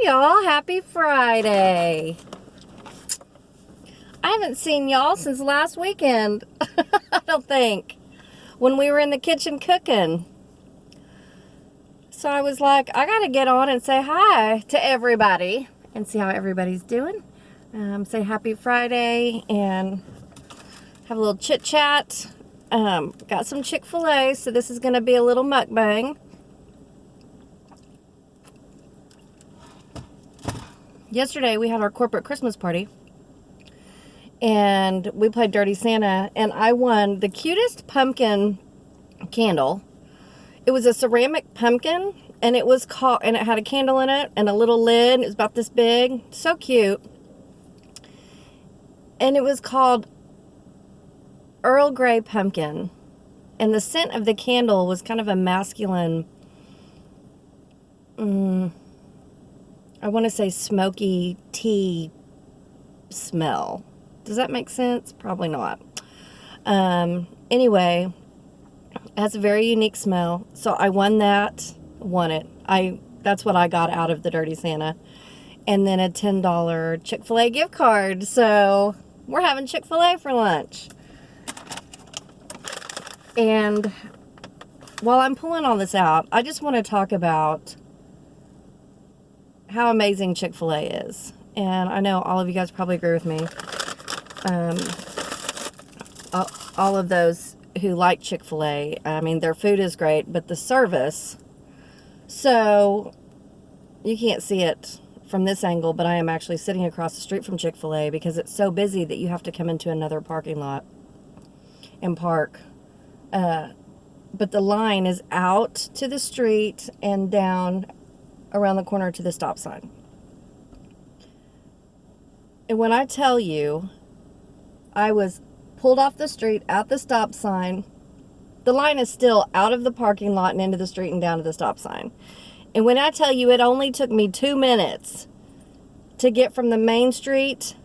y'all, happy Friday. I haven't seen y'all since last weekend, I don't think, when we were in the kitchen cooking. So I was like, I gotta get on and say hi to everybody and see how everybody's doing. Say happy Friday and have a little chit chat. Got some Chick-fil-A, so this is gonna be a little mukbang. Yesterday we had our corporate Christmas party and we played Dirty Santa, and I won the cutest pumpkin candle. It was a ceramic pumpkin, and it was called, and it had a candle in it and a little lid. It was about this big, so cute. And it was called Earl Grey Pumpkin, and the scent of the candle was kind of a masculine, I want to say smoky tea smell. Does that make sense? Probably not. Anyway, it has a very unique smell. So I won it. That's what I got out of the Dirty Santa. And then a $10 Chick-fil-A gift card. So we're having Chick-fil-A for lunch. And while I'm pulling all this out, I just want to talk about how amazing Chick-fil-A is. And I know all of you guys probably agree with me. All of those who like Chick-fil-A, I mean, their food is great, but the service, so you can't see it from this angle, but I am actually sitting across the street from Chick-fil-A because it's so busy that you have to come into another parking lot and park. But the line is out to the street and down around the corner to the stop sign. And when I tell you, I was pulled off the street at the stop sign, the line is still out of the parking lot and into the street and down to the stop sign. And when I tell you it only took me 2 minutes to get from the main street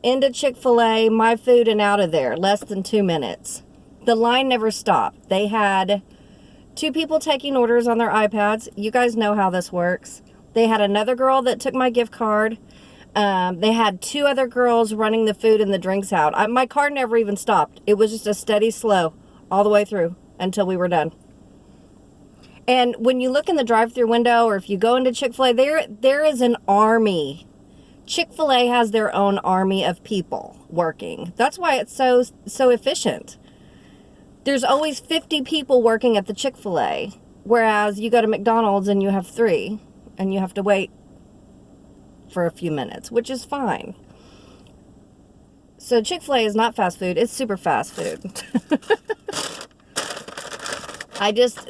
into Chick-fil-A, my food, and out of there, less than 2 minutes. The line never stopped. They had 2 people taking orders on their iPads. You guys know how this works. They had another girl that took my gift card. They had 2 other girls running the food and the drinks out. My car never even stopped. It was just a steady slow all the way through until we were done. And when you look in the drive-thru window, or if you go into Chick-fil-A, there is an army. Chick-fil-A has their own army of people working. That's why it's so efficient. There's always 50 people working at the Chick-fil-A, whereas you go to McDonald's and you have 3, and you have to wait for a few minutes, which is fine. So Chick-fil-A is not fast food, it's super fast food.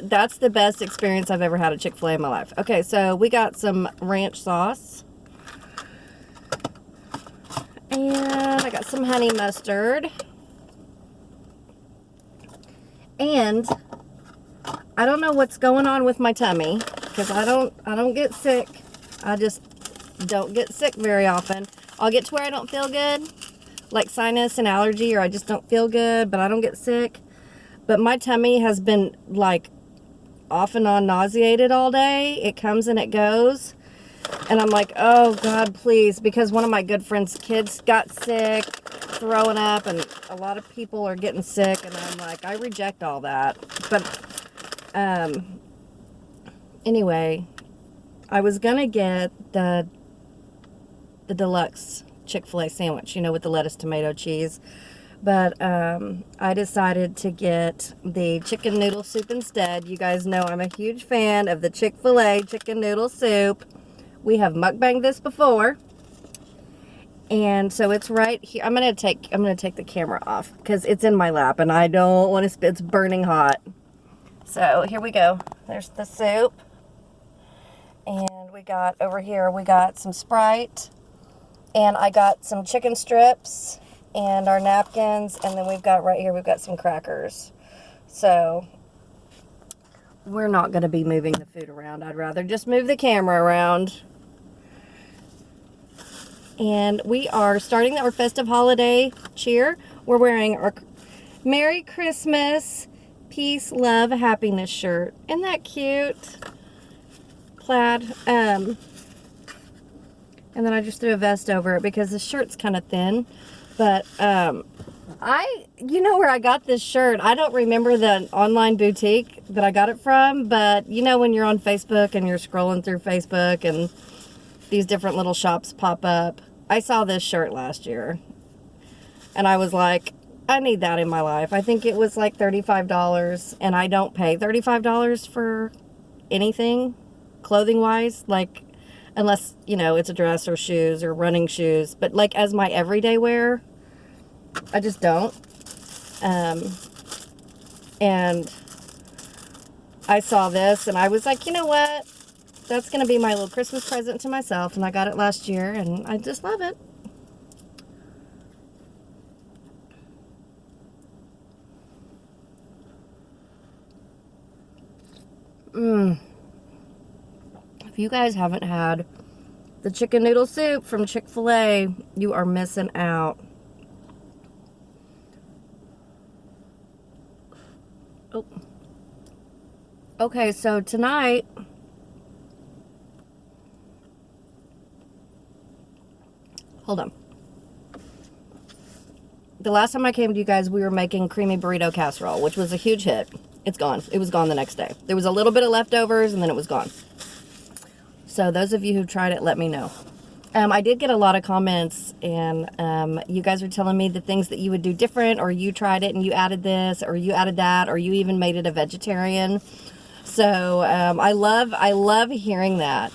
That's the best experience I've ever had at Chick-fil-A in my life. Okay, so we got some ranch sauce. And I got some honey mustard. And I don't know what's going on with my tummy, because I don't get sick. I just don't get sick very often. I'll get to where I don't feel good, like sinus and allergy, or I just don't feel good, but I don't get sick. But my tummy has been like off and on nauseated all day. It comes and it goes. And I'm like, oh God, please, because one of my good friend's kids got sick, throwing up, and a lot of people are getting sick, and I'm like, I reject all that. But anyway, I was gonna get the deluxe Chick-fil-A sandwich, with the lettuce, tomato, cheese, but I decided to get the chicken noodle soup instead. You guys know I'm a huge fan of the Chick-fil-A chicken noodle soup. We have mukbanged this before. And so it's right here. I'm gonna take the camera off because it's in my lap and I don't want to it's burning hot. So here we go. There's the soup. And we got over here, we got some Sprite, and I got some chicken strips and our napkins, and then we've got right here, we've got some crackers. So we're not gonna be moving the food around. I'd rather just move the camera around. And we are starting our festive holiday cheer. We're wearing our Merry Christmas, Peace, Love, Happiness shirt. Isn't that cute? Plaid. And then I just threw a vest over it because the shirt's kind of thin. But you know where I got this shirt? I don't remember the online boutique that I got it from, but you know when you're on Facebook and you're scrolling through Facebook and these different little shops pop up. I saw this shirt last year and I was like, I need that in my life. I think it was like $35 and I don't pay $35 for anything clothing wise, like unless, you know, it's a dress or shoes or running shoes, but like as my everyday wear, I just don't. And I saw this and I was like, you know what? That's going to be my little Christmas present to myself. And I got it last year and I just love it. If you guys haven't had the chicken noodle soup from Chick-fil-A, you are missing out. Oh. Okay, so tonight, hold on. The last time I came to you guys, we were making creamy burrito casserole, which was a huge hit. It's gone. It was gone the next day. There was a little bit of leftovers, and then it was gone. So those of you who tried it, let me know. I did get a lot of comments, and you guys were telling me the things that you would do different, or you tried it and you added this, or you added that, or you even made it a vegetarian. So I love hearing that.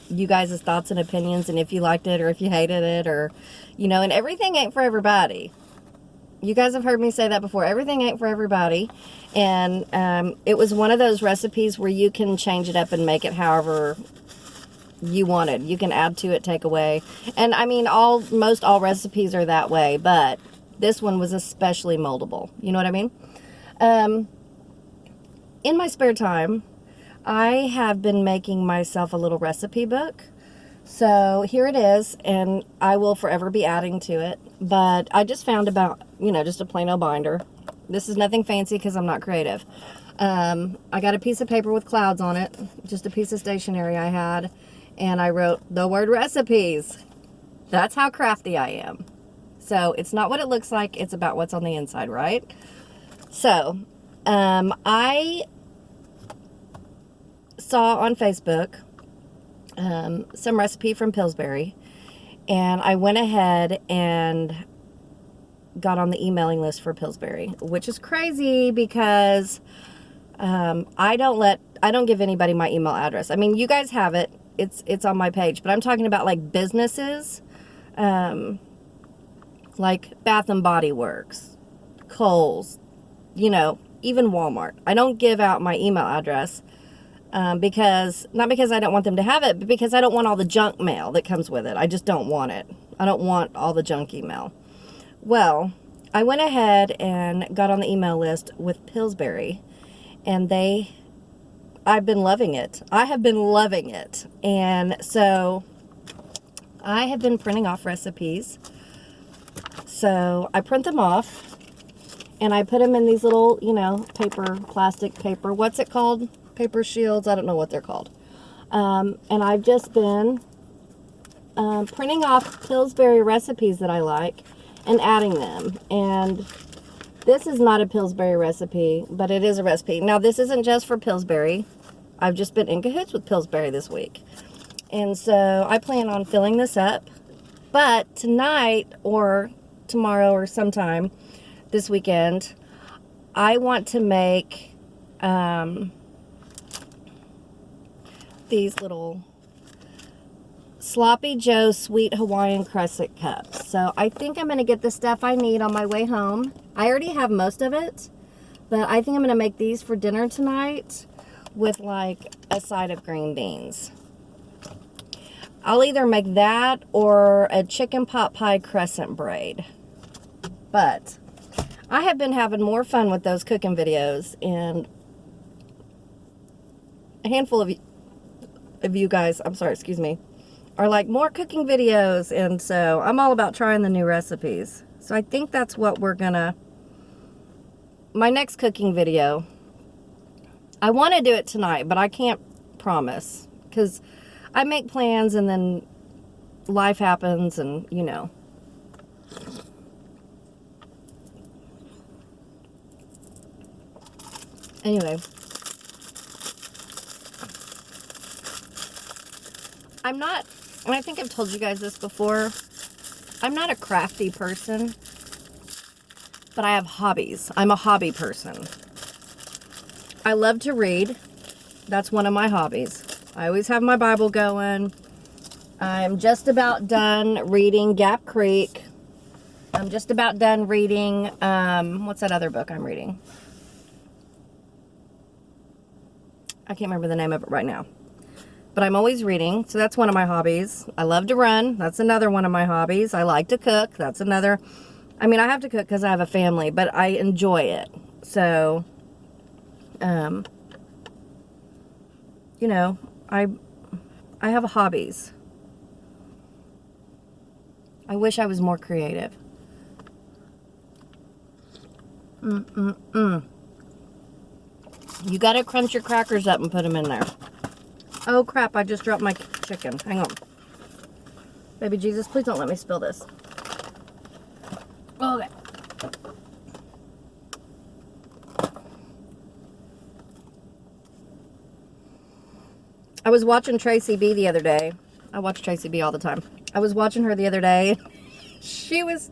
You guys' thoughts and opinions, and if you liked it or if you hated it, or, you know, and everything ain't for everybody. You guys have heard me say that before. Everything ain't for everybody. And it was one of those recipes where you can change it up and make it however you wanted. You can add to it, take away. And I mean, most all recipes are that way, but this one was especially moldable. You know what I mean? In my spare time, I have been making myself a little recipe book. So here it is, and I will forever be adding to it. But I just found about, you know, just a plain old binder. This is nothing fancy because I'm not creative. I got a piece of paper with clouds on it, just a piece of stationery I had, and I wrote the word recipes. That's how crafty I am. So it's not what it looks like, it's about what's on the inside, right? So I saw on Facebook some recipe from Pillsbury, and I went ahead and got on the emailing list for Pillsbury, which is crazy because I don't give anybody my email address. I mean, you guys have it. It's on my page, but I'm talking about like businesses, like Bath and Body Works, Kohl's, you know, even Walmart. I don't give out my email address not because I don't want them to have it, but because I don't want all the junk mail that comes with it. I just don't want it. I don't want all the junk email. Well, I went ahead and got on the email list with Pillsbury, and I've been loving it. I have been loving it. And so I have been printing off recipes. So I print them off and I put them in these little, you know, plastic paper. What's it called? Paper shields. I don't know what they're called. And I've just been printing off Pillsbury recipes that I like and adding them. And this is not a Pillsbury recipe, but it is a recipe. Now, this isn't just for Pillsbury. I've just been in cahoots with Pillsbury this week. And so I plan on filling this up. But tonight or tomorrow or sometime this weekend, I want to make these little Sloppy Joe Sweet Hawaiian Crescent cups. So I think I'm going to get the stuff I need on my way home. I already have most of it, but I think I'm going to make these for dinner tonight with like a side of green beans. I'll either make that or a chicken pot pie crescent braid. But I have been having more fun with those cooking videos, and a handful of you guys, I'm sorry, excuse me, are like, more cooking videos, and so I'm all about trying the new recipes. So I think that's what my next cooking video, I want to do it tonight, but I can't promise, because I make plans and then life happens and, you know. Anyway. I'm not, and I think I've told you guys this before, I'm not a crafty person, but I have hobbies. I'm a hobby person. I love to read. That's one of my hobbies. I always have my Bible going. I'm just about done reading Gap Creek. I'm just about done reading, what's that other book I'm reading? I can't remember the name of it right now. But I'm always reading, so that's one of my hobbies. I love to run. That's another one of my hobbies. I like to cook. That's another. I mean, I have to cook because I have a family, but I enjoy it. So, you know, I have hobbies. I wish I was more creative. You gotta crunch your crackers up and put them in there. Oh crap, I just dropped my chicken. Hang on. Baby Jesus, please don't let me spill this. Okay. I was watching Tracy B the other day. I watch Tracy B all the time. I was watching her the other day. She was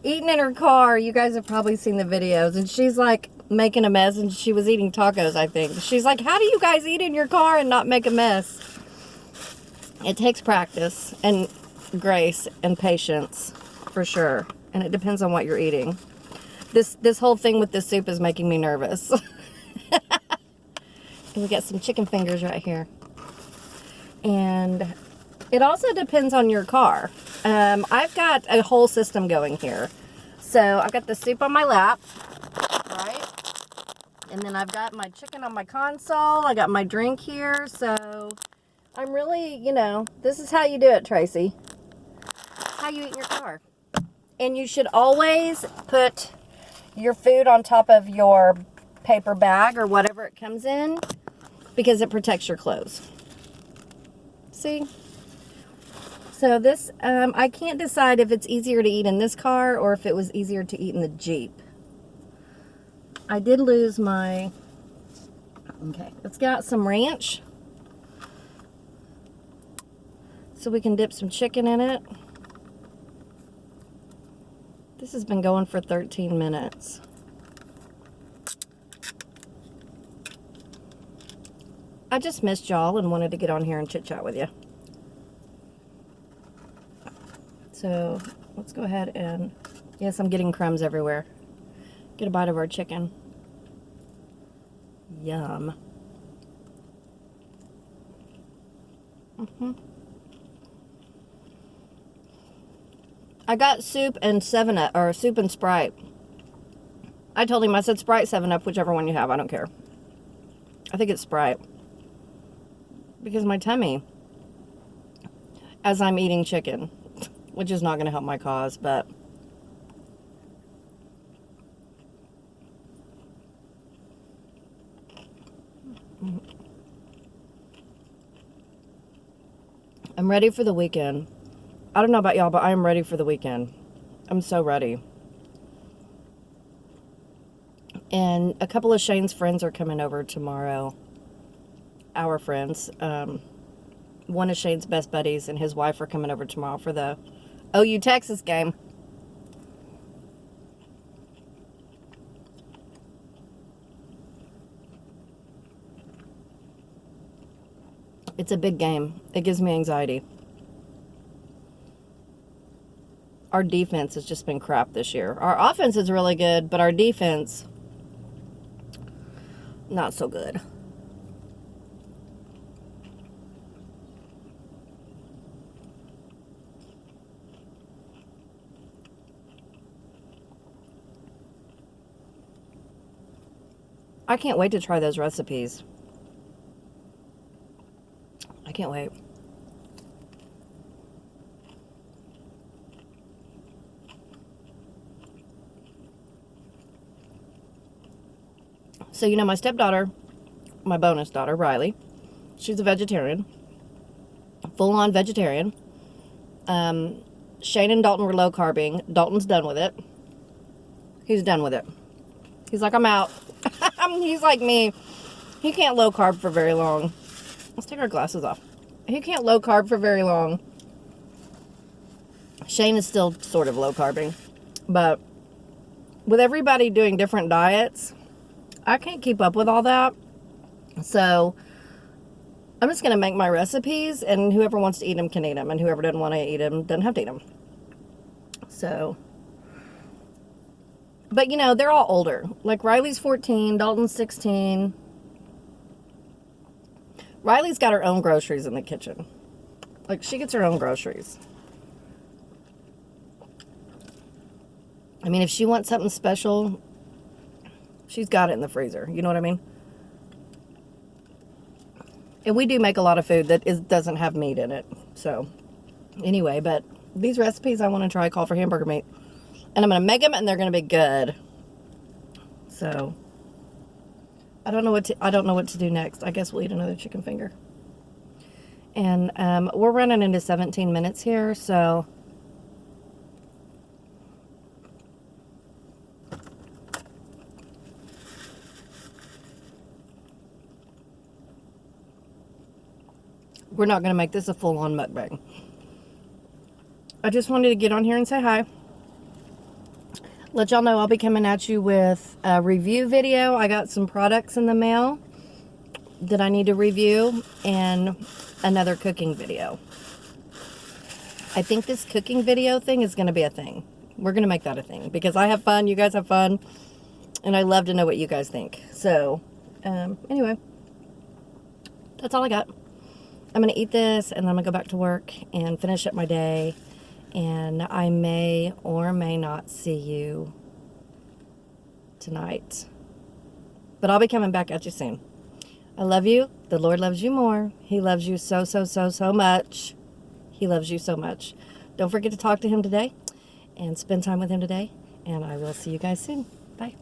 eating in her car. You guys have probably seen the videos. And she's like making a mess, and she was eating tacos, I think. She's like, how do you guys eat in your car and not make a mess? It takes practice and grace and patience, for sure. And it depends on what you're eating. This whole thing with this soup is making me nervous. And we got some chicken fingers right here. And it also depends on your car. I've got a whole system going here. So I've got the soup on my lap, right? And then I've got my chicken on my console. I got my drink here. So I'm really, you know, this is how you do it, Tracy. How you eat in your car. And you should always put your food on top of your paper bag or whatever it comes in, because it protects your clothes. See? So this, I can't decide if it's easier to eat in this car or if it was easier to eat in the Jeep. I did lose my, okay, let's get out some ranch so we can dip some chicken in it. This has been going for 13 minutes. I just missed y'all and wanted to get on here and chit chat with you. So let's go ahead and, yes, I'm getting crumbs everywhere. Get a bite of our chicken. Yum. I got soup and 7-Up, or soup and Sprite. I told him, I said Sprite, 7-Up, whichever one you have, I don't care. I think it's Sprite. Because my tummy, as I'm eating chicken, which is not going to help my cause, but I'm ready for the weekend. I don't know about y'all, but I am ready for the weekend. I'm so ready. And a couple of Shane's friends are coming over tomorrow. Our friends. One of Shane's best buddies and his wife are coming over tomorrow for the OU Texas game. It's a big game. It gives me anxiety. Our defense has just been crap this year. Our offense is really good, but our defense, not so good. I can't wait to try those recipes. I can't wait. So, you know, my stepdaughter, my bonus daughter, Riley, she's a vegetarian, full-on vegetarian. Shane and Dalton were low carbing. Dalton's done with it. He's done with it. He's like, I'm out. He's like me. He can't low carb for very long. Let's take our glasses off. He can't low carb for very long. Shane is still sort of low carbing. But with everybody doing different diets, I can't keep up with all that. So I'm just going to make my recipes, and whoever wants to eat them can eat them, and whoever doesn't want to eat them doesn't have to eat them. So, but you know, they're all older. Like Riley's 14, Dalton's 16. Riley's got her own groceries in the kitchen. Like, she gets her own groceries. I mean, if she wants something special, she's got it in the freezer. You know what I mean? And we do make a lot of food that doesn't have meat in it. So, anyway, but these recipes I want to try call for hamburger meat. And I'm going to make them, and they're going to be good. So, I don't know what to do next. I guess we'll eat another chicken finger. And we're running into 17 minutes here, so we're not going to make this a full-on mukbang. I just wanted to get on here and say hi. Let y'all know I'll be coming at you with a review video. I got some products in the mail that I need to review, and another cooking video. I think this cooking video thing is going to be a thing. We're going to make that a thing because I have fun, you guys have fun, and I love to know what you guys think. So, anyway, that's all I got. I'm going to eat this, and then I'm going to go back to work and finish up my day, and I may or may not see you tonight. But I'll be coming back at you soon. I love you. The Lord loves you more. He loves you so, so, so, so much. He loves you so much. Don't forget to talk to him today and spend time with him today. And I will see you guys soon. Bye.